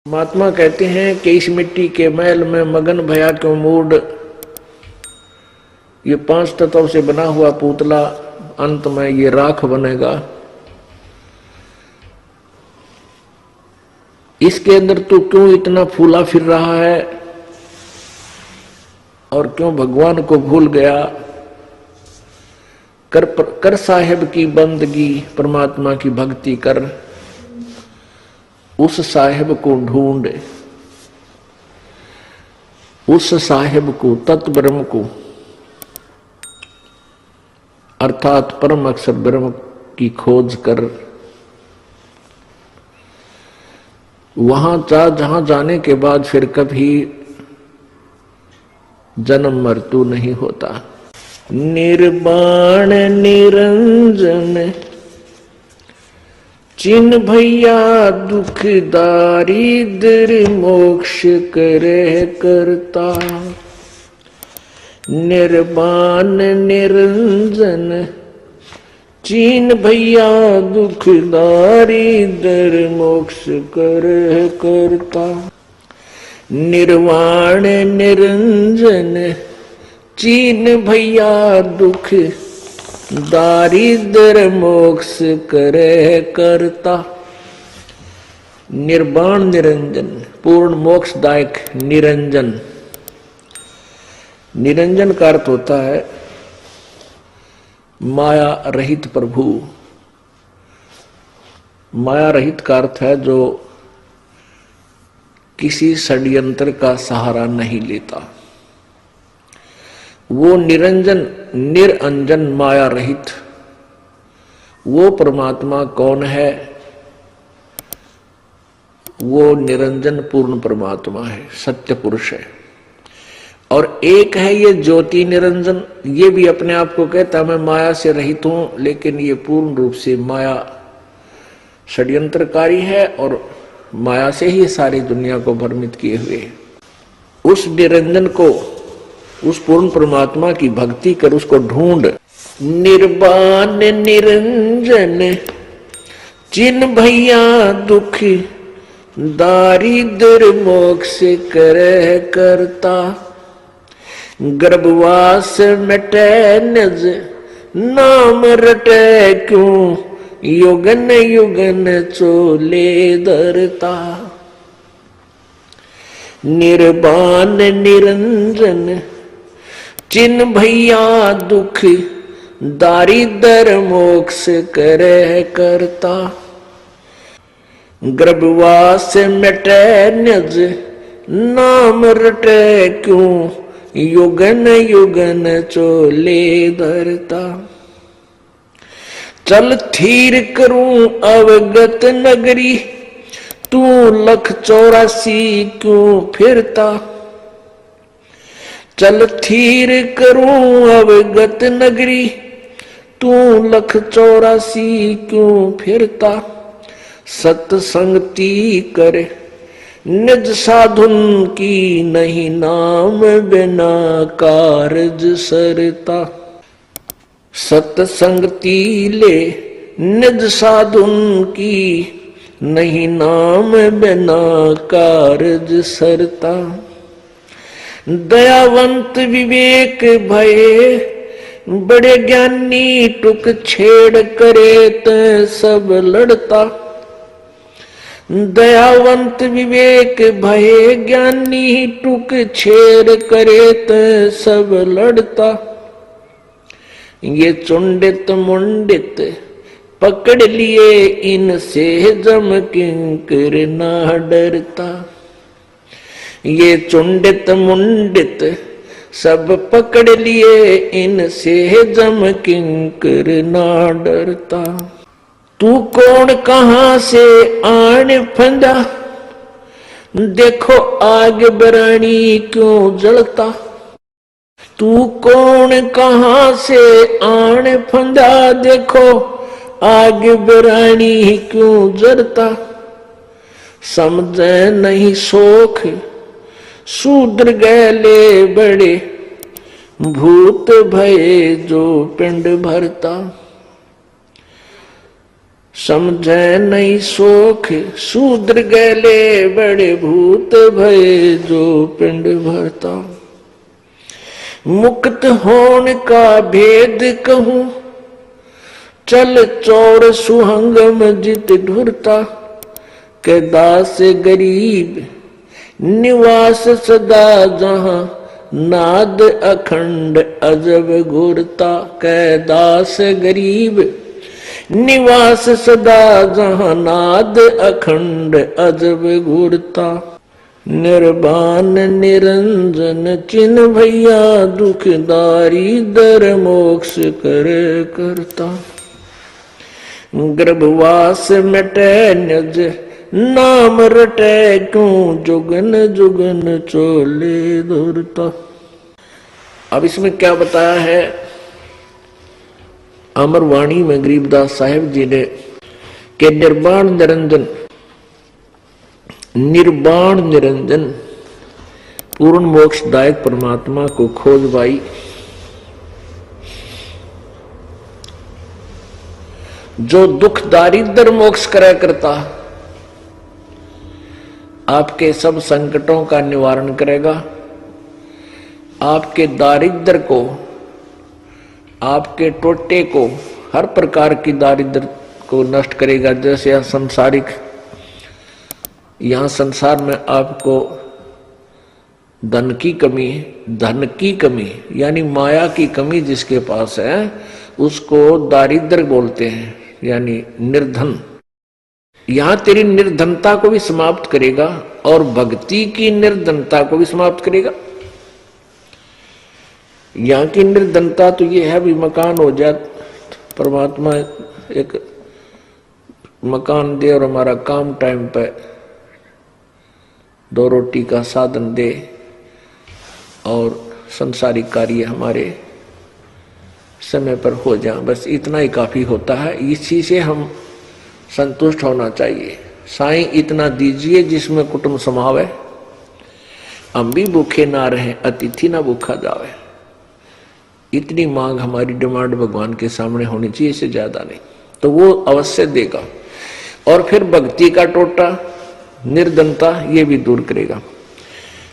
महात्मा कहते हैं कि इस मिट्टी के मैल में मगन भया क्यों मूड, ये 5 तत्वों से बना हुआ पुतला अंत में ये राख बनेगा। इसके अंदर तू क्यों इतना फूला फिर रहा है और क्यों भगवान को भूल गया। कर साहेब की बंदगी, परमात्मा की भक्ति कर, उस साहेब को ढूंढ, उस साहेब को, तत्व ब्रह्म को, अर्थात परम अक्षर ब्रह्म की खोज कर। वहां जहां जाने के बाद फिर कभी जन्म मृत्यु नहीं होता। निर्वाण निरंजन चिन भैया दुख दारिद्र मोक्ष करे करता। निर्वाण निरंजन चीन भैया दुख दारिद्र मोक्ष करे करता। निर्वाण निरंजन चीन भैया दुख दारिद्र मोक्ष करे करता। निर्वाण निरंजन पूर्ण मोक्षदायक निरंजन। निरंजन का अर्थ होता है माया रहित प्रभु। माया रहित का अर्थ है जो किसी षड्यंत्र का सहारा नहीं लेता। वो निरंजन, निरंजन माया रहित वो परमात्मा कौन है? वो निरंजन पूर्ण परमात्मा है, सत्य पुरुष है। और एक है ये ज्योति निरंजन, ये भी अपने आप को कहता मैं माया से रहित हूं, लेकिन ये पूर्ण रूप से माया षड्यंत्रकारी है और माया से ही सारी दुनिया को भ्रमित किए हुए है। उस निरंजन को, उस पूर्ण परमात्मा की भक्ति कर, उसको ढूंढ। निर्वाण निरंजन चिन भैया दुख दारिद्र मोक्ष करे करता। गर्भवास मिटे निज नाम रटे क्यों, युगन युगन चोले धरता। निर्वाण निरंजन चिन भैया दुख दारिद्र मोक्ष करे करता। गर्भवास मिटे निज नाम रटे क्यों, युगन युगन चोले धरता। चल थीर करूं अवगत नगरी, तू 184 क्यों फिरता। चल थीर करूं अवगत नगरी, तू 184 क्यों फिरता। सत्संगति करे निज साधुन की, नहीं नाम बिना कारज सरता। सत्संगति ले निज साधुन की, नहीं नाम बिना कारज सरता। दयावंत विवेक भये बड़े ज्ञानी, टुक छेड़ करे त सब लड़ता। दयावंत विवेक भये ज्ञानी, टुक छेड़ करे त सब लड़ता। ये चुंडित मुंडित पकड़ लिए, इनसे जम किंकर ना डरता। ये चुंडित मुंडित सब पकड़ लिए, इनसे जम किंकर ना डरता। तू कौन कहां से आन फंदा, देखो आग बरानी क्यों जलता। तू कौन कहां से आन फंदा, देखो आग बरानी क्यों जलता। समझे नहीं सोख शूद्र गैले बड़े, भूत भये जो पिंड भरता। समझे नहीं सोख शूद्र गैले बड़े भूत भय जो पिंड भरता। मुक्त होने का भेद कहूं चल चौर सुहंगम जित ढुरता। के दास गरीब निवास सदा जहां नाद अखंड अजब घूरता। के दास गरीब निवास सदा जहां नाद अखंड अजब घूरता। निर्वाण निरंजन चिन्ह भैया दुखदारी दर मोक्ष करे करता। गर्भवास मिटे निज नाम रटे क्यों जुगन जुगन चोले दूरता। अब इसमें क्या बताया है अमरवाणी में गरीबदास साहिब जी ने कि निर्वाण निरंजन निर्वाण निरंजन पूर्ण मोक्षदायक परमात्मा को खोज पाई। जो दुख दारिद्र मोक्ष करा करता आपके सब संकटों का निवारण करेगा। आपके दारिद्र को आपके टोटे को हर प्रकार की दारिद्र को नष्ट करेगा। जैसे यह संसारिक यहां संसार में आपको धन की कमी यानी माया की कमी जिसके पास है उसको दारिद्र बोलते हैं यानी निर्धन। यहां तेरी निर्धनता को भी समाप्त करेगा और भक्ति की निर्धनता को भी समाप्त करेगा। यहाँ की निर्धनता तो ये है भी मकान हो जाए परमात्मा एक मकान दे और हमारा काम टाइम पे दो रोटी का साधन दे और संसारिक कार्य हमारे समय पर हो जाए, बस इतना ही काफी होता है। इसी से हम संतुष्ट होना चाहिए। साईं इतना दीजिए जिसमें कुटुंब समावे, हम भी भूखे ना रहे अतिथि ना भूखा जावे। इतनी मांग हमारी डिमांड भगवान के सामने होनी चाहिए, इससे ज्यादा नहीं, तो वो अवश्य देगा। और फिर भक्ति का टोटा निर्धनता ये भी दूर करेगा।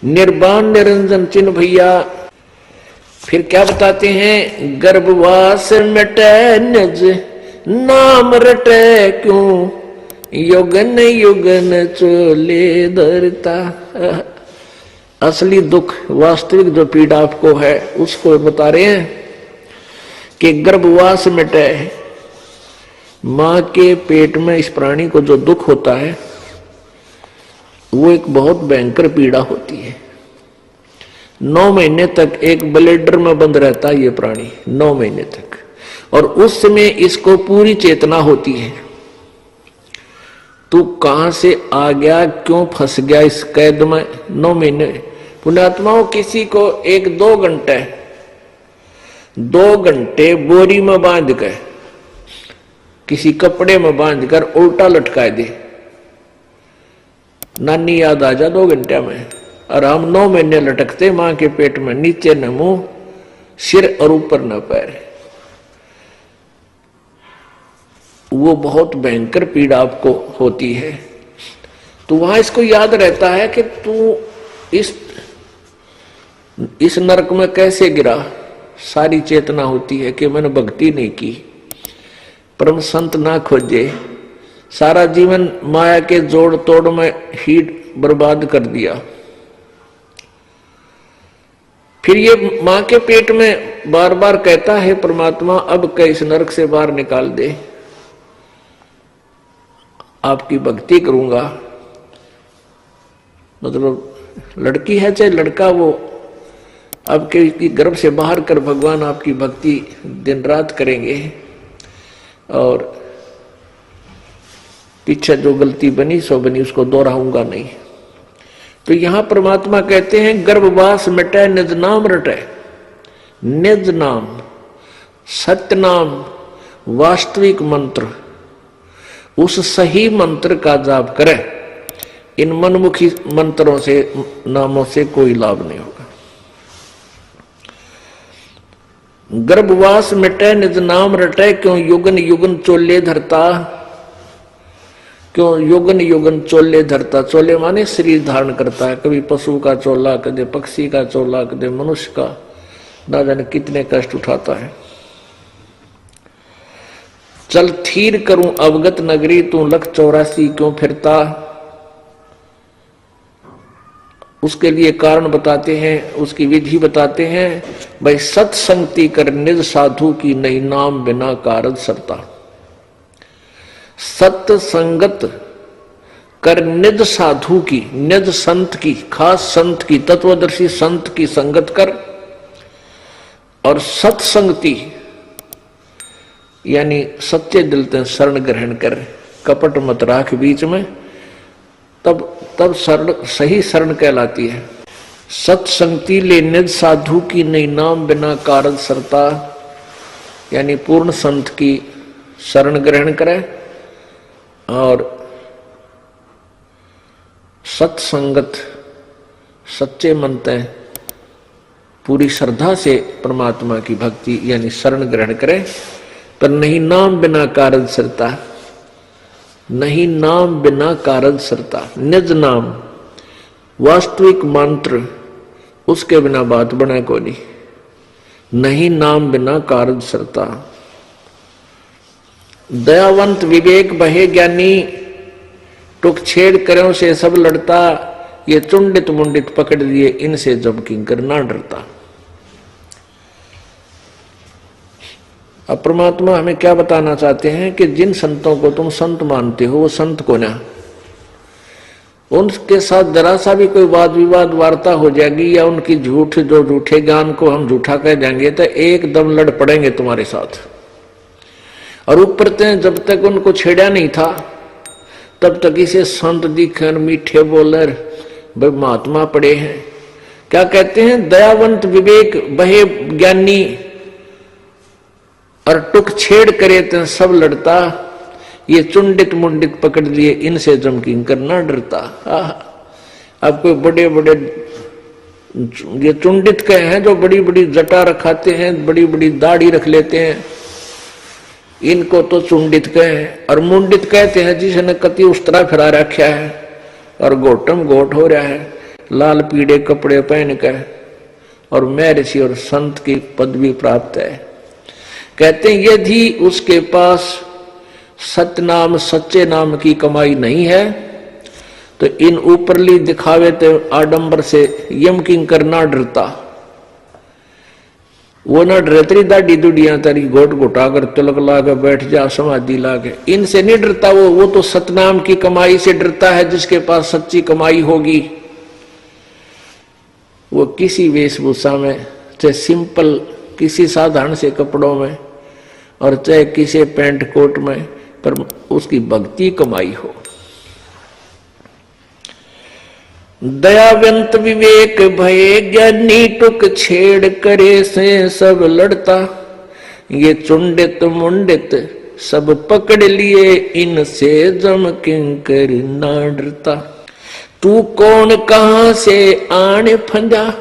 निर्वाण निरंजन चिन्ह भैया फिर क्या बताते हैं, गर्भवास मिटे निज नाम रटे क्यों युगन युगन चोले धरता। असली दुख वास्तविक जो पीड़ा आपको है उसको बता रहे हैं कि गर्भवास मिटे, मां के पेट में इस प्राणी को जो दुख होता है वो एक बहुत भयंकर पीड़ा होती है। 9 महीने तक एक ब्लेडर में बंद रहता है ये प्राणी, 9 महीने तक, और उस समय इसको पूरी चेतना होती है। तू कहां से आ गया, क्यों फंस गया इस कैद में 9 महीने। पुण्यात्माओं किसी को 1-2 घंटे बोरी में बांध कर किसी कपड़े में बांध कर उल्टा लटका दे, नानी याद आ जा 2 घंटे में। और हम 9 महीने लटकते मां के पेट में, नीचे न मुंह सिर और ऊपर न पैर। वो बहुत भयंकर पीड़ा आपको होती है। तो वहां इसको याद रहता है कि तू इस नरक में कैसे गिरा। सारी चेतना होती है कि मैंने भक्ति नहीं की, परम संत ना खोजे, सारा जीवन माया के जोड़ तोड़ में ही बर्बाद कर दिया। फिर ये मां के पेट में बार बार कहता है परमात्मा अब इस नरक से बाहर निकाल दे, आपकी भक्ति करूंगा। मतलब लड़की है चाहे लड़का, वो आपके गर्भ से बाहर कर भगवान आपकी भक्ति दिन रात करेंगे और पीछे जो गलती बनी सो बनी, उसको दोहराऊंगा नहीं। तो यहां परमात्मा कहते हैं गर्भवास मिटे निज नाम रटे। निज नाम, सत्य नाम, वास्तविक मंत्र, उस सही मंत्र का जाप करे। इन मनमुखी मंत्रों से नामों से कोई लाभ नहीं होगा। गर्भवास मिटे निज नाम रटे क्यों युगन युगन चोले धरता। क्यों युगन युगन चोले धरता, चोले माने शरीर धारण करता है, कभी पशु का चोला, कभी पक्षी का चोला, कभी मनुष्य का, ना जाने कितने कष्ट उठाता है। चल थीर करूं अवगत नगरी, तू लख 84 क्यों फिरता। उसके लिए कारण बताते हैं, उसकी विधि बताते हैं। भाई सत्संगति कर निज साधु की, नहीं नाम बिना कारज सरता। सत्संगत कर निज साधु की, निज संत की, खास संत की, तत्वदर्शी संत की संगत कर, और सत्संगति यानी सच्चे दिल से शरण ग्रहण कर, कपट मत राख बीच में, तब शरण सही शरण कहलाती है। सत्संगति ले निज साधु की, नहीं नाम बिना कारज सरता, यानी पूर्ण संत की शरण ग्रहण करे और सत्संगत सच्चे मन से पूरी श्रद्धा से परमात्मा की भक्ति यानी शरण ग्रहण करे। पर नहीं नाम बिना कारज सरता, नहीं नाम बिना कारज सरता। निज नाम वास्तविक मंत्र, उसके बिना बात बने को नहीं। नहीं नाम बिना कारज सरता। दयावंत विवेक बहे ज्ञानी, टुक छेड़ करो से सब लड़ता। ये चुंडित मुंडित पकड़ लिए, इनसे जब किंकर ना डरता। अब परमात्मा हमें क्या बताना चाहते हैं कि जिन संतों को तुम संत मानते हो वो संत को ना, उनके साथ जरा सा भी कोई वाद विवाद वार्ता हो जाएगी या उनकी झूठ जो झूठे ज्ञान को हम झूठा कह देंगे तो एकदम लड़ पड़ेंगे तुम्हारे साथ। और ऊपर से जब तक उनको छेड़ा नहीं था तब तक इसे संत दिखन मीठे बोलर भाई महात्मा पड़े हैं। क्या कहते हैं? दयावंत विवेक बहे ज्ञानी और टुक छेड़ करे तो सब लड़ता। ये चुंडित मुंडित पकड़ लिए, इनसे जम किंकर ना डरता। अब कोई बड़े बड़े ये चुंडित कहे हैं जो बड़ी बड़ी जटा रखाते हैं, बड़ी बड़ी दाढ़ी रख लेते हैं, इनको तो चुंडित कहे। और मुंडित कहते हैं जिसने कति उस तरह फिरा रखा है और गोटम गोट हो रहा है, लाल पीड़े कपड़े पहन कर, और मैं ऋषि और संत की पदवी प्राप्त है। कहते हैं यदि उसके पास सतनाम सच्चे नाम की कमाई नहीं है तो इन ऊपरली दिखावे तो आडंबर से यम किंकर ना डरता। वो ना डरे तेरी दाढ़ी दुडिया तेरी घोट घुटा कर तिलक लाके बैठ जा समाधि लाके, इनसे नहीं डरता। वो तो सतनाम की कमाई से डरता है। जिसके पास सच्ची कमाई होगी वो किसी वेशभूषा में, चाहे सिंपल किसी साधारण से कपड़ों में और चाहे किसी पैंट कोट में, पर उसकी भक्ति कमाई हो। दयावंत विवेक भये ज्ञानी, टुक छेड़ करे से सब लड़ता। ये चुंडित मुंडित सब पकड़ लिए, इनसे जम किंकर ना डरता। तू कौन कहां से आने फंजा,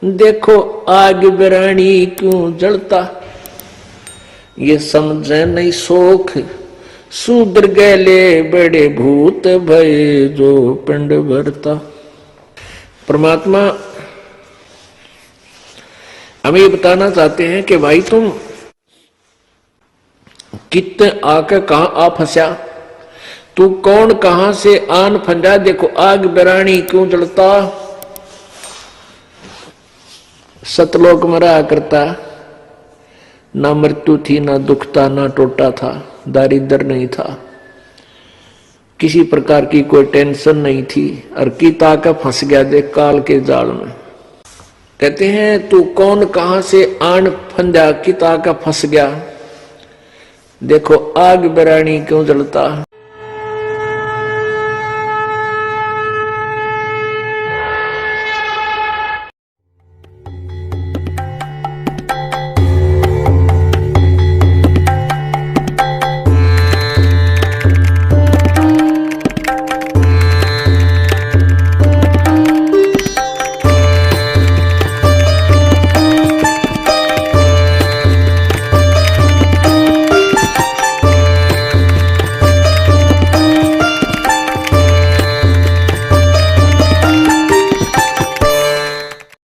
देखो आग बिरानी क्यों जलता। ये समझे नहीं सोख शूद्र गैले, बड़े भूत भय जो पिंड भरता। परमात्मा हमें ये बताना चाहते हैं कि भाई तुम कितने आके कहां आ फंसा, तू कौन कहां से आन फंजा, देखो आग बिरानी क्यों जलता। सतलोक में रहा करता, ना मृत्यु थी, ना दुख था, ना टोटा था, दारिद्र नहीं था, किसी प्रकार की कोई टेंशन नहीं थी, और कीता का फंस गया देख काल के जाल में। कहते हैं तू कौन कहां से आन फंजा, कीता का फंस गया, देखो आग बिरानी क्यों जलता।